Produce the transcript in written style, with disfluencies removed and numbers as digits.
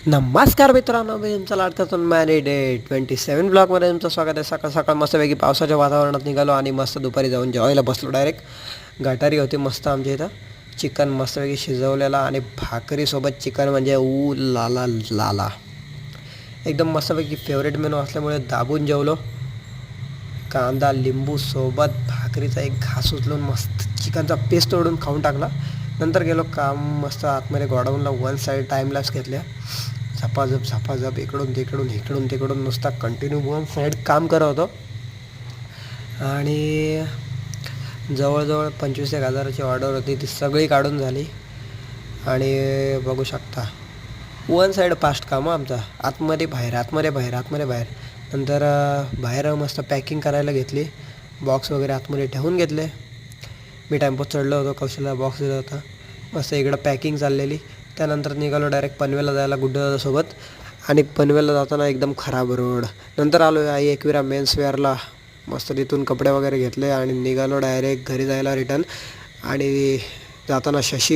नमस्कार मित्रांनो, मी तुमचा लाडका तन्मय डे 27 ब्लॉगमध्ये तुमचं स्वागत आहे. सकाळ सकाळ मस्तपैकी पावसाच्या वातावरणात निघालो आणि मस्त दुपारी जाऊन जेवायला बसलो. डायरेक्ट गटारी होती मस्त आमच्या इथं. चिकन मस्तपैकी शिजवलेला आणि भाकरीसोबत चिकन म्हणजे लाला लाला एकदम मस्तपैकी फेवरेट मेनू असल्यामुळे दाबून जेवलो. कांदा लिंबू सोबत भाकरीचा एक घास उचलून मस्त चिकनचा पेस्ट तोडून खाऊन टाकला. नंतर गेलो काम मस्त आतमध्ये गोडाऊनला. वन साईड टाईमलॅप्स घेतल्या. झपाझप इकडून तिकडून नुसता कंटिन्यू वन साईड काम करत होतो. आणि जवळजवळ 25,000ची ऑर्डर होती, ती सगळी काढून झाली. आणि बघू शकता वन साईड फास्ट काम आमचा. आतमध्ये बाहेर. नंतर बाहेर मस्त पॅकिंग करायला घेतली. बॉक्स वगैरे आतमध्ये ठेवून घेतले. मी टेम्पोत चढलो होतो, कौशलला बॉक्स दिला होता. मस्त इकडं पॅकिंग चाललेली. त्यानंतर निघालो डायरेक्ट पनवेलला जायला गुड्डदादासोबत. आणि पनवेलला जाताना एकदम खराब रोड. नंतर आलो आई एकविरा मेन्सवेअरला. मस्त तिथून कपडे वगैरे घेतले आणि निघालो डायरेक्ट घरी जायला रिटर्न. आणि जाताना शशी